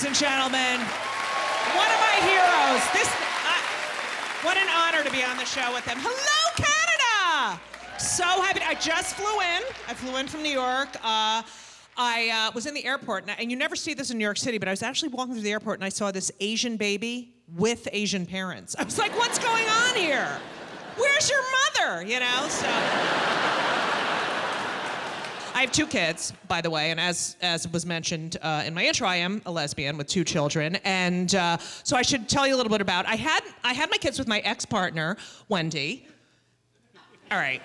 ladies and gentlemen. One of my heroes. What an honor to be on the show with him. Hello, Canada! So happy. I just flew in. I flew in from New York. I was in the airport, and you never see this in New York City, but I was actually walking through the airport, and I saw this Asian baby with Asian parents. I was like, what's going on here? Where's your mother? You know, so... I have 2 kids, by the way, and as was mentioned in my intro, I am a lesbian with 2 children, and so I should tell you a little bit about. I had my kids with my ex-partner, Wendy. All right,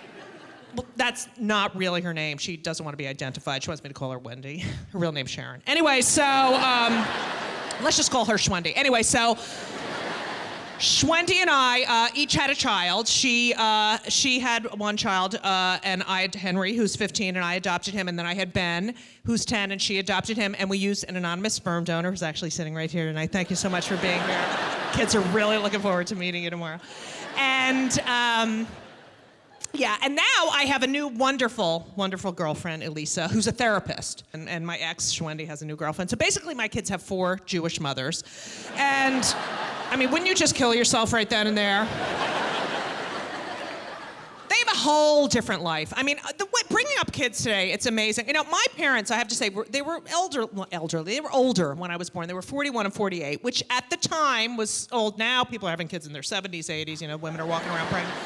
well, that's not really her name. She doesn't want to be identified. She wants me to call her Wendy. Her real name's Sharon. Anyway, so let's just call her Schwendy. Anyway, so. Schwendy and I each had a child. She had 1 child, and I had Henry, who's 15, and I adopted him. And then I had Ben, who's 10, and she adopted him. And we used an anonymous sperm donor who's actually sitting right here tonight. Thank you so much for being here. Kids are really looking forward to meeting you tomorrow. And yeah, and now I have a new wonderful, wonderful girlfriend, Elisa, who's a therapist. And my ex, Schwendy, has a new girlfriend. So basically my kids have 4 Jewish mothers. And... I mean, wouldn't you just kill yourself right then and there? They have a whole different life. I mean, bringing up kids today, it's amazing. You know, my parents, I have to say, they were elderly. They were older when I was born. They were 41 and 48, which at the time was old. Now people are having kids in their 70s, 80s. You know, women are walking around pregnant.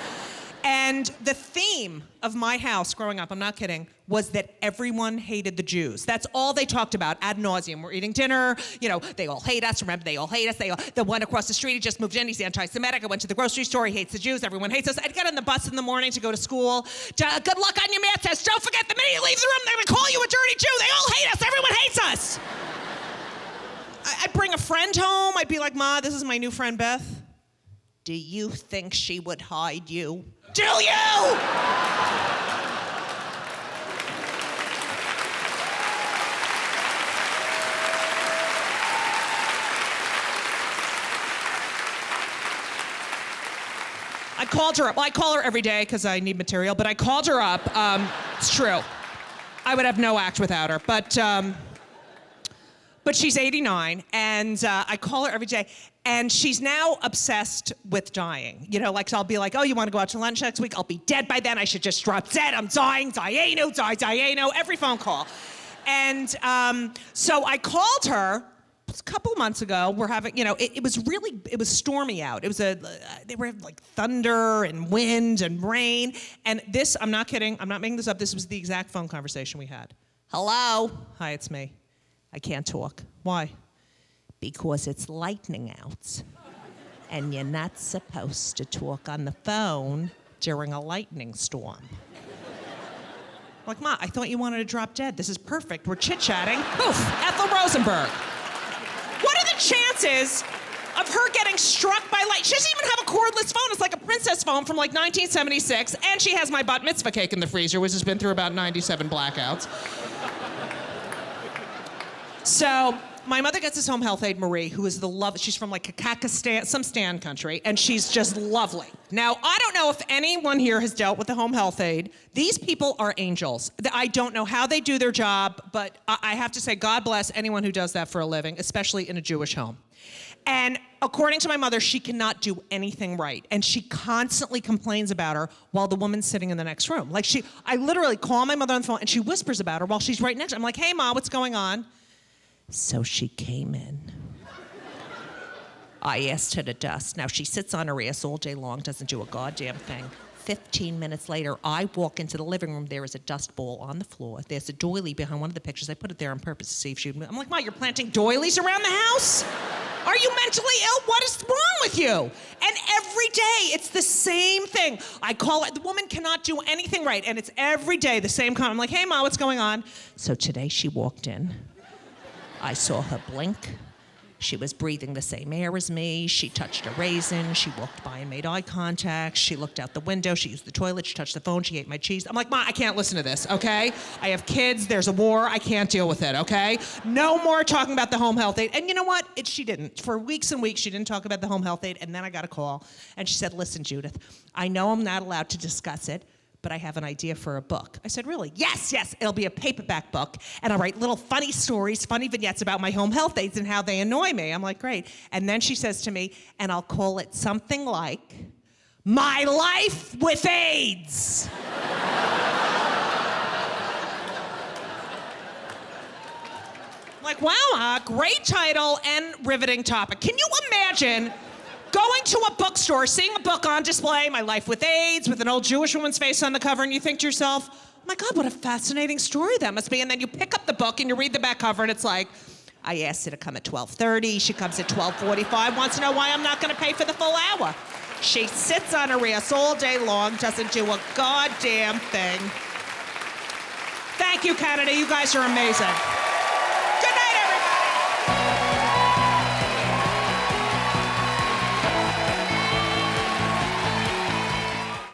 And the theme of my house growing up, I'm not kidding, was that everyone hated the Jews. That's all they talked about ad nauseum. We're eating dinner, you know, they all hate us. Remember, they all hate us. The one across the street, he just moved in, he's anti-Semitic. I went to the grocery store, he hates the Jews, everyone hates us. I'd get on the bus in the morning to go to school. Good luck on your math test. Don't forget, the minute you leave the room, they're gonna call you a dirty Jew. They all hate us, everyone hates us. I'd bring a friend home, I'd be like, Ma, this is my new friend Beth. Do you think she would hide you? Do you? I called her up. Well, I call her every day because I need material, but I called her up. It's true. I would have no act without her, but she's 89, and I call her every day, and she's now obsessed with dying. You know, like, so I'll be like, oh, you want to go out to lunch next week? I'll be dead by then. I should just drop dead. I'm dying. Diano, every phone call. And so I called her a couple months ago. We're having, you know, it was stormy out. It was they were like thunder and wind and rain. And this, I'm not kidding. I'm not making this up. This was the exact phone conversation we had. Hello? Hi, it's me. I can't talk. Why? Because it's lightning out. And you're not supposed to talk on the phone during a lightning storm. I'm like, Ma, I thought you wanted to drop dead. This is perfect. We're chit-chatting. Poof, Ethel Rosenberg. What are the chances of her getting struck by light? She doesn't even have a cordless phone. It's like a princess phone from like 1976. And she has my bat mitzvah cake in the freezer, which has been through about 97 blackouts. So my mother gets this home health aide, Marie, who is the love. She's from like Kakakistan, some Stan country, and she's just lovely. Now, I don't know if anyone here has dealt with the home health aide. These people are angels. I don't know how they do their job, but I have to say, God bless anyone who does that for a living, especially in a Jewish home. And according to my mother, she cannot do anything right. And she constantly complains about her while the woman's sitting in the next room. Like I literally call my mother on the phone and she whispers about her while she's right next to her. I'm like, hey, Ma, what's going on? So she came in. I asked her to dust. Now, she sits on her ass all day long, doesn't do a goddamn thing. 15 minutes later, I walk into the living room. There is a dust bowl on the floor. There's a doily behind one of the pictures. I put it there on purpose to see if she would move. I'm like, Ma, you're planting doilies around the house? Are you mentally ill? What is wrong with you? And every day, it's the same thing. I call it, the woman cannot do anything right, and it's every day the same comment. I'm like, hey, Ma, what's going on? So today she walked in. I saw her blink. She was breathing the same air as me. She touched a raisin. She walked by and made eye contact. She looked out the window. She used the toilet. She touched the phone. She ate my cheese. I'm like, Ma, I can't listen to this, okay? I have kids. There's a war. I can't deal with it, okay? No more talking about the home health aide. And you know what? She didn't. For weeks and weeks, she didn't talk about the home health aide. And then I got a call. And she said, listen, Judith, I know I'm not allowed to discuss it, but I have an idea for a book. I said, really? Yes, it'll be a paperback book, and I'll write little funny stories, funny vignettes about my home health aides and how they annoy me. I'm like, great. And then she says to me, and I'll call it something like, My Life with AIDS. Like, wow, great title and riveting topic. Can you imagine going to a bookstore, seeing a book on display, My Life with AIDS, with an old Jewish woman's face on the cover, and you think to yourself, oh my God, what a fascinating story that must be. And then you pick up the book and you read the back cover and it's like, I asked her to come at 12:30, she comes at 12:45, wants to know why I'm not gonna pay for the full hour. She sits on her ass all day long, doesn't do a goddamn thing. Thank you, Canada, you guys are amazing.